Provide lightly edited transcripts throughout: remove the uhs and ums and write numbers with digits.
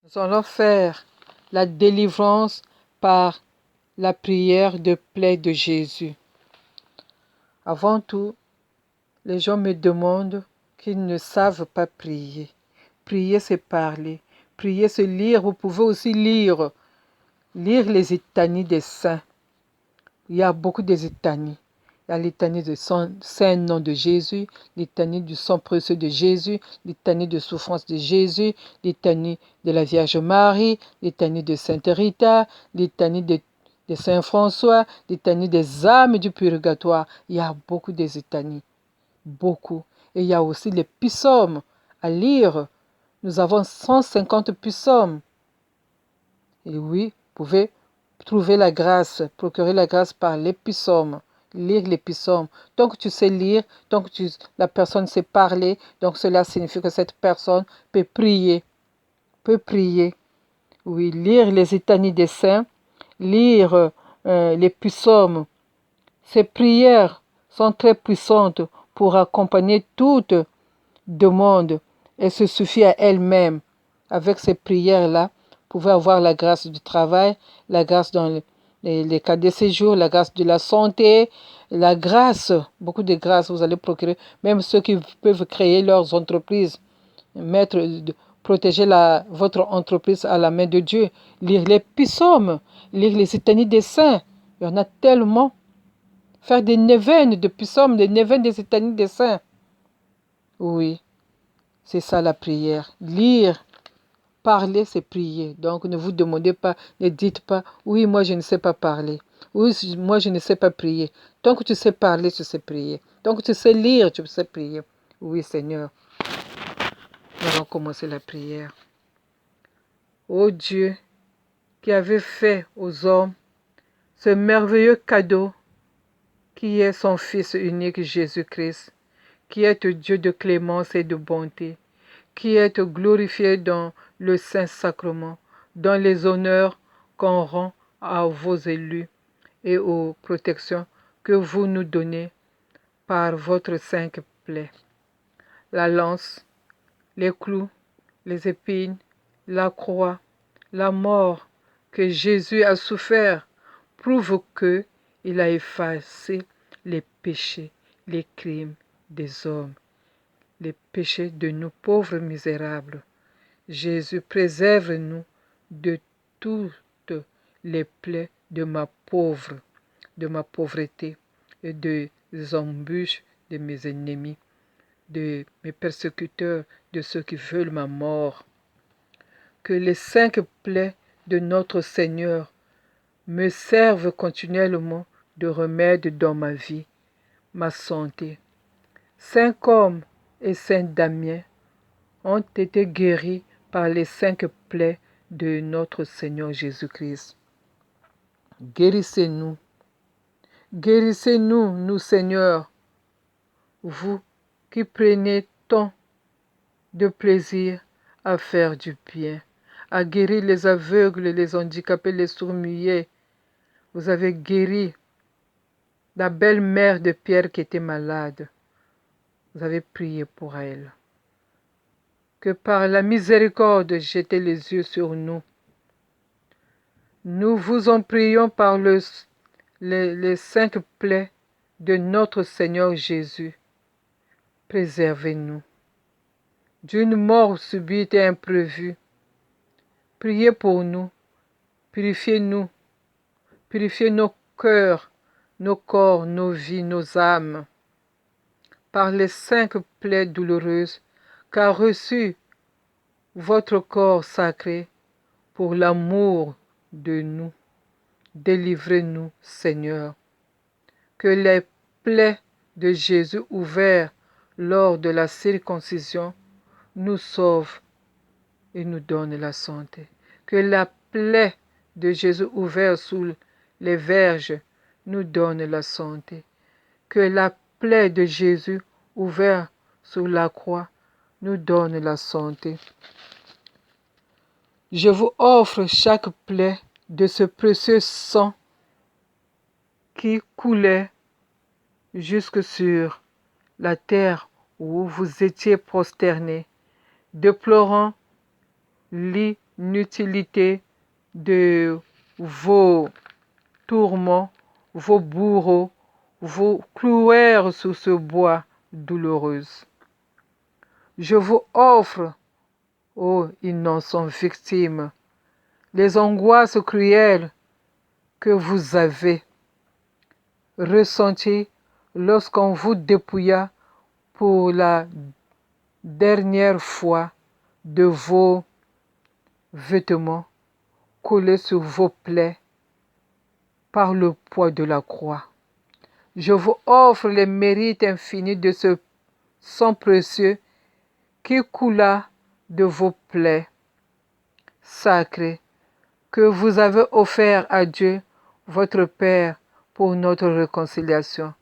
Nous allons faire la délivrance par la prière de plaie de Jésus. Avant tout, les gens me demandent qu'ils ne savent pas prier. Prier, c'est parler. Prier, c'est lire. Vous pouvez aussi lire les litanies des saints. Il y a beaucoup de litanies. Il y a litanie du Saint-Nom de Jésus, litanie du sang précieux de Jésus, litanie de souffrance de Jésus, litanie de la Vierge Marie, litanie de Sainte Rita, litanie de Saint François, litanie des âmes du purgatoire. Il y a beaucoup de litanies, beaucoup. Et il y a aussi les psaumes à lire. Nous avons 150 psaumes. Et oui, vous pouvez trouver la grâce, procurer la grâce par les psaumes, lire les psaumes. Donc tu sais lire, donc la personne sait parler, donc cela signifie que cette personne peut prier, peut prier. Oui, lire les litanies des saints, lire les psaumes. Ces prières sont très puissantes pour accompagner toute demande et se suffit à elle-même. Avec ces prières-là, vous pouvez avoir la grâce du travail, la grâce dans les cas de séjour, la grâce de la santé, la grâce, beaucoup de grâce vous allez procurer, même ceux qui peuvent créer leurs entreprises, mettre, protéger votre entreprise à la main de Dieu, lire les psaumes, lire les litanies des saints, il y en a tellement, faire des neuvaines de psaumes, des neuvaines des litanies des saints, oui. C'est ça la prière. Lire, parler, c'est prier. Donc ne vous demandez pas, ne dites pas, oui, moi je ne sais pas parler. Oui, moi je ne sais pas prier. Tant que tu sais parler, tu sais prier. Tant que tu sais lire, tu sais prier. Oui, Seigneur. Nous allons commencer la prière. Ô Dieu, qui avait fait aux hommes ce merveilleux cadeau qui est son Fils unique Jésus-Christ, qui est Dieu de clémence et de bonté, qui êtes glorifié dans le Saint-Sacrement, dans les honneurs qu'on rend à vos élus et aux protections que vous nous donnez par votre sainte plaie. La lance, les clous, les épines, la croix, la mort que Jésus a souffert prouvent que il a effacé les péchés, les crimes des hommes, les péchés de nous pauvres misérables. Jésus, préserve-nous de toutes les plaies de ma pauvreté et des embûches de mes ennemis, de mes persécuteurs, de ceux qui veulent ma mort. Que les 5 plaies de notre Seigneur me servent continuellement de remède dans ma vie, ma santé. Saint Côme et Saint Damien ont été guéris par les 5 plaies de notre Seigneur Jésus-Christ. Guérissez-nous. Guérissez-nous, nous Seigneur, vous qui prenez tant de plaisir à faire du bien, à guérir les aveugles, les handicapés, les sourds-muets. Vous avez guéri la belle-mère de Pierre qui était malade. Vous avez prié pour elle. Que par la miséricorde jetez les yeux sur nous. Nous vous en prions par les 5 plaies de notre Seigneur Jésus. Préservez-nous d'une mort subite et imprévue. Priez pour nous. Purifiez-nous. Purifiez nos cœurs, nos corps, nos vies, nos âmes. Par les 5 plaies douloureuses qu'a reçu votre corps sacré pour l'amour de nous. Délivrez-nous, Seigneur. Que les plaies de Jésus ouvertes lors de la circoncision nous sauvent et nous donnent la santé. Que la plaie de Jésus ouverte sous les verges nous donne la santé. Que la plaie de Jésus ouverte sur la croix nous donne la santé. Je vous offre chaque plaie de ce précieux sang qui coulait jusque sur la terre où vous étiez prosternés, déplorant l'inutilité de vos tourments, vos bourreaux, vous clouèrent sous ce bois douloureux. Je vous offre, ô innocents victimes, les angoisses cruelles que vous avez ressenties lorsqu'on vous dépouilla pour la dernière fois de vos vêtements collés sur vos plaies par le poids de la croix. Je vous offre les mérites infinis de ce sang précieux qui coula de vos plaies sacrées que vous avez offert à Dieu, votre Père, pour notre réconciliation.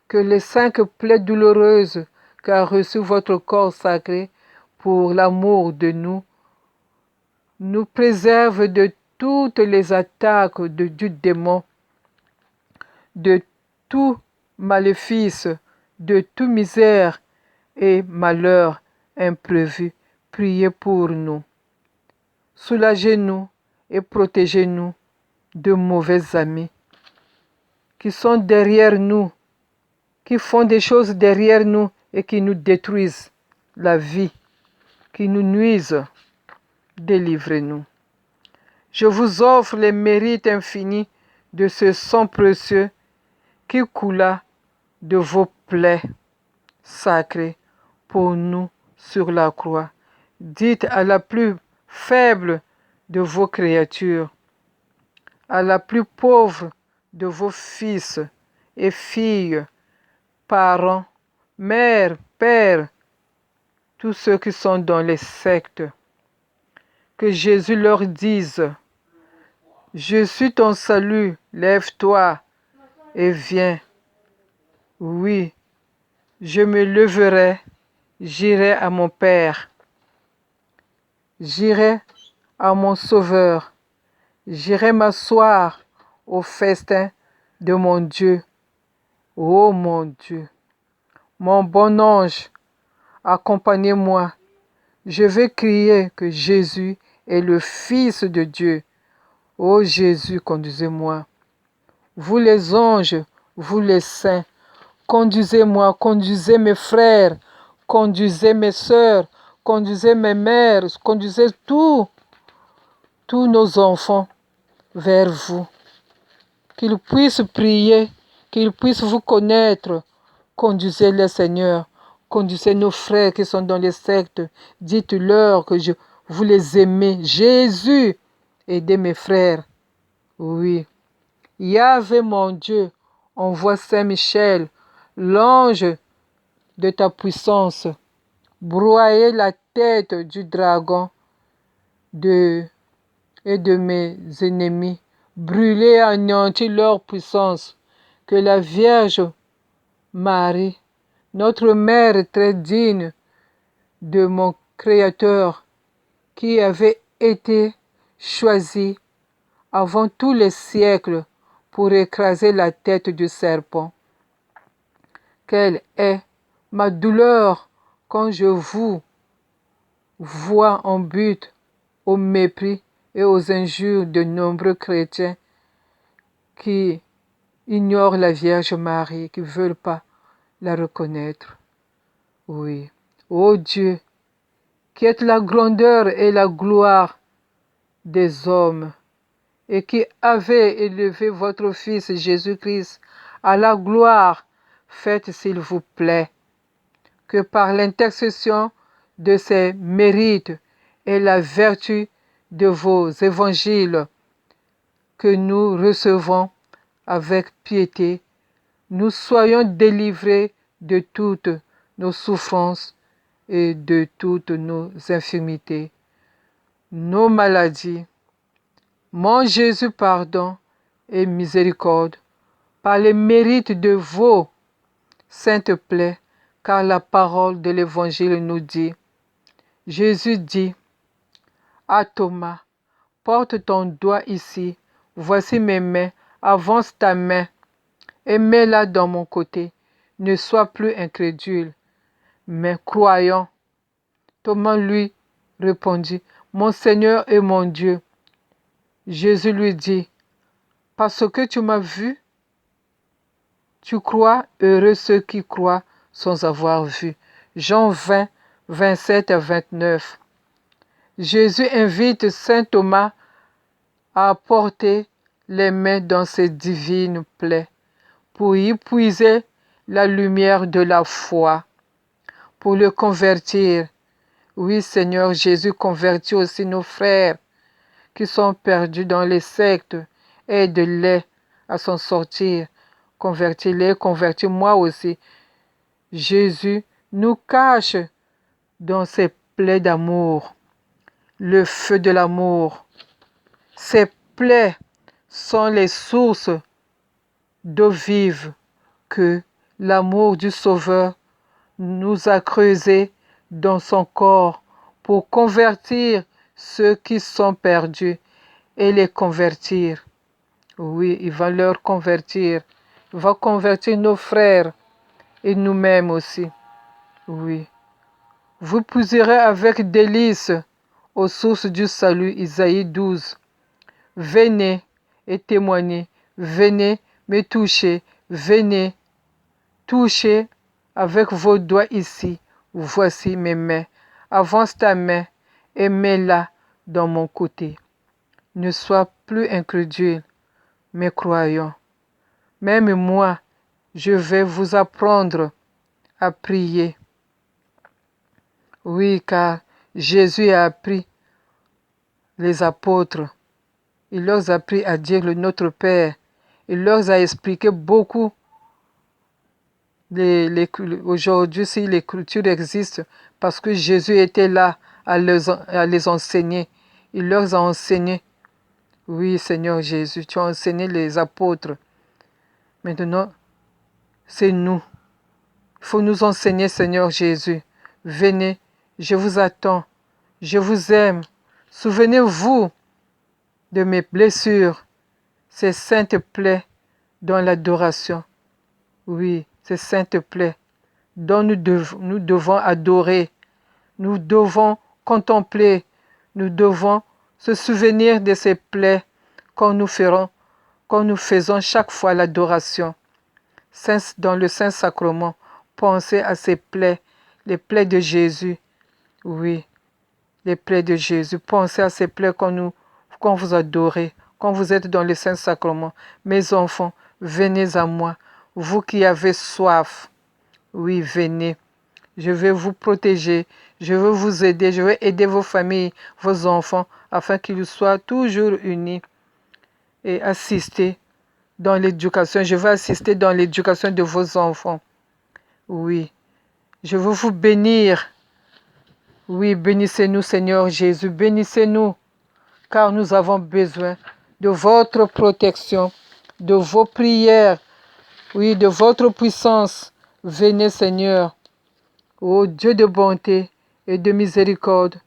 Que les 5 plaies douloureuses qu'a reçues votre corps sacré pour l'amour de nous préservent de toutes les attaques du démon, de tout maléfice, de toute misère et malheur imprévu. Priez pour nous. Soulagez-nous et protégez-nous de mauvais amis qui sont derrière nous, qui font des choses derrière nous et qui nous détruisent la vie, qui nous nuisent. Délivrez-nous. Je vous offre les mérites infinis de ce sang précieux qui coula de vos plaies sacrées pour nous sur la croix. Dites à la plus faible de vos créatures, à la plus pauvre de vos fils et filles, parents, mères, pères, tous ceux qui sont dans les sectes, que Jésus leur dise: je suis ton salut, lève-toi et viens. Oui, je me leverai, j'irai à mon Père, j'irai à mon Sauveur, j'irai m'asseoir au festin de mon Dieu. Ô mon Dieu, mon bon ange, accompagnez-moi. Je vais crier que Jésus est le Fils de Dieu. Ô Jésus, conduisez-moi. Vous les anges, vous les saints, conduisez-moi, conduisez mes frères, conduisez mes sœurs, conduisez mes mères, conduisez tous nos enfants vers vous. Qu'ils puissent prier, qu'ils puissent vous connaître. Conduisez-les, Seigneur. Conduisez nos frères qui sont dans les sectes. Dites-leur que vous les aimez. Jésus, aidez mes frères. Oui. Yahvé, mon Dieu, envoie Saint-Michel, l'ange de ta puissance, broyer la tête du dragon et de mes ennemis, brûler et anéantir leur puissance. Que la Vierge Marie, notre mère très digne de mon Créateur, qui avait été choisie avant tous les siècles pour écraser la tête du serpent, quelle est ma douleur quand je vous vois en butte au mépris et aux injures de nombreux chrétiens qui ignorent la Vierge Marie, qui ne veulent pas la reconnaître. Oui. Ô Dieu, qui êtes la grandeur et la gloire des hommes, et qui avez élevé votre Fils Jésus-Christ à la gloire, faites s'il vous plaît que par l'intercession de ses mérites et la vertu de vos évangiles que nous recevons avec piété, nous soyons délivrés de toutes nos souffrances et de toutes nos infirmités, nos maladies. Mon Jésus, pardon et miséricorde, par les mérites de vos saintes plaies, car la parole de l'Évangile nous dit, Jésus dit à Thomas, porte ton doigt ici, voici mes mains, avance ta main et mets-la dans mon côté. Ne sois plus incrédule, mais croyant. Thomas lui répondit, mon Seigneur et mon Dieu. Jésus lui dit, parce que tu m'as vu, tu crois, heureux ceux qui croient sans avoir vu. Jean 20, 27 à 29. Jésus invite saint Thomas à porter les mains dans ses divines plaies pour y puiser la lumière de la foi, pour le convertir. Oui, Seigneur Jésus, convertis aussi nos frères qui sont perdus dans les sectes. Aide-les à s'en sortir. Convertis-les, convertis-moi aussi. Jésus nous cache dans ses plaies d'amour, le feu de l'amour. Ces plaies sont les sources d'eau vive que l'amour du Sauveur nous a creusées dans son corps pour convertir ceux qui sont perdus et les convertir. Oui, il va leur convertir. Il va convertir nos frères et nous-mêmes aussi. Oui. Vous puiserez avec délice aux sources du salut, Isaïe 12. Venez et témoignez, venez me toucher, venez toucher avec vos doigts ici. Voici mes mains. Avance ta main et mets-la dans mon côté. Ne sois plus incrédule, mais croyant. Même moi, je vais vous apprendre à prier. Oui, car Jésus a appris les apôtres. Il leur a appris à dire le Notre Père. Il leur a expliqué beaucoup. Aujourd'hui, si l'écriture existe, parce que Jésus était là à les enseigner. Il leur a enseigné. Oui, Seigneur Jésus, tu as enseigné les apôtres. Maintenant, c'est nous. Il faut nous enseigner, Seigneur Jésus. Venez, je vous attends. Je vous aime. Souvenez-vous de mes blessures, ces saintes plaies dans l'adoration. Oui, ces saintes plaies dont nous devons adorer. Nous devons contempler. Nous devons se souvenir de ces plaies quand nous faisons chaque fois l'adoration. Dans le Saint-Sacrement, pensez à ces plaies, les plaies de Jésus. Oui, les plaies de Jésus. Pensez à ces plaies quand vous adorez, quand vous êtes dans le Saint-Sacrement. Mes enfants, venez à moi, vous qui avez soif. Oui, venez. Je vais vous protéger, je vais vous aider, je vais aider vos familles, vos enfants, afin qu'ils soient toujours unis et assistés dans l'éducation. Je vais assister dans l'éducation de vos enfants. Oui, je veux vous bénir. Oui, bénissez-nous, Seigneur Jésus, bénissez-nous, car nous avons besoin de votre protection, de vos prières, oui, de votre puissance. Venez, Seigneur, ô Dieu de bonté et de miséricorde,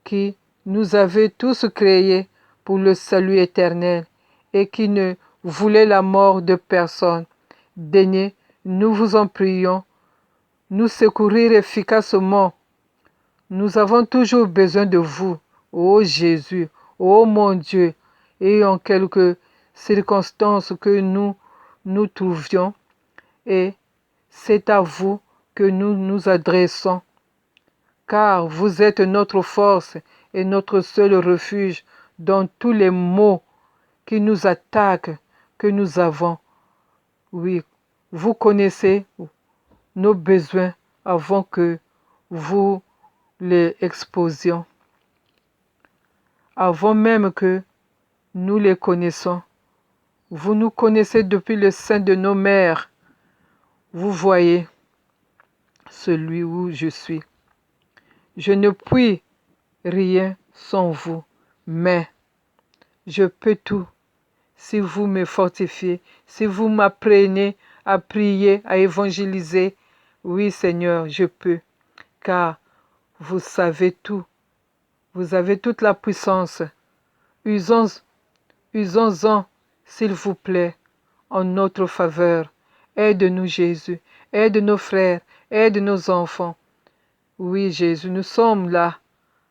qui nous avez tous créés pour le salut éternel et qui ne voulait la mort de personne. Daignez, nous vous en prions, nous secourir efficacement. Nous avons toujours besoin de vous, ô Jésus, ô mon Dieu, et en quelques circonstances que nous nous trouvions, et c'est à vous que nous nous adressons, car vous êtes notre force et notre seul refuge dans tous les maux qui nous attaquent, que nous avons. Oui, vous connaissez nos besoins avant que vous les exposions. Avant même que nous les connaissons. Vous nous connaissez depuis le sein de nos mères. Vous voyez celui où je suis. Je ne puis rien sans vous, mais je peux tout si vous me fortifiez, si vous m'apprenez à prier, à évangéliser. Oui, Seigneur, je peux, car vous savez tout. Vous avez toute la puissance. Usons-en, s'il vous plaît, en notre faveur. Aide-nous, Jésus. Aide nos frères. Aide nos enfants. Oui, Jésus, nous sommes là.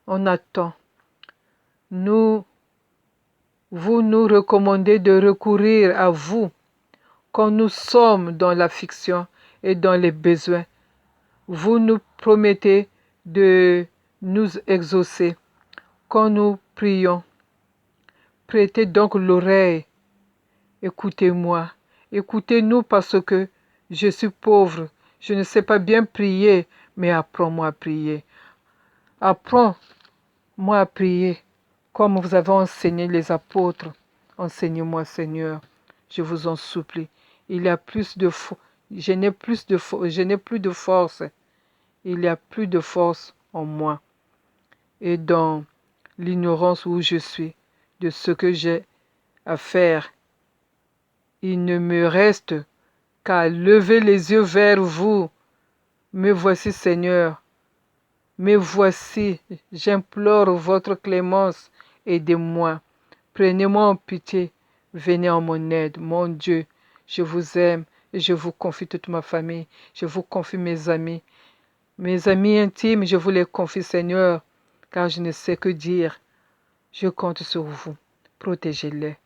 On attend. Vous nous recommandez de recourir à vous quand nous sommes dans l'affliction et dans les besoins. Vous nous promettez de nous exaucer quand nous prions. Prêtez donc l'oreille. Écoutez-moi. Écoutez-nous parce que je suis pauvre. Je ne sais pas bien prier, mais apprends-moi à prier. Apprends-moi à prier comme vous avez enseigné les apôtres. Enseignez-moi, Seigneur. Je vous en supplie. Il y a plus de je n'ai plus de force. Il y a plus de force en moi. Et dans l'ignorance où je suis de ce que j'ai à faire, il ne me reste qu'à lever les yeux vers vous. Me voici, Seigneur. Me voici. J'implore votre clémence. Aidez-moi. Prenez-moi en pitié. Venez en mon aide. Mon Dieu, je vous aime et je vous confie toute ma famille. Je vous confie mes amis. Mes amis intimes, je vous les confie, Seigneur, car je ne sais que dire. Je compte sur vous. Protégez-les.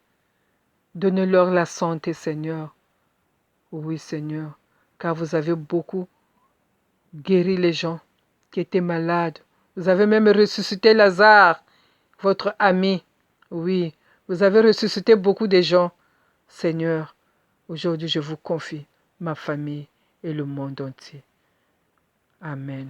Donnez-leur la santé, Seigneur. Oui, Seigneur, car vous avez beaucoup guéri les gens qui étaient malades. Vous avez même ressuscité Lazare, votre ami. Oui, vous avez ressuscité beaucoup de gens. Seigneur, aujourd'hui je vous confie ma famille et le monde entier. Amen.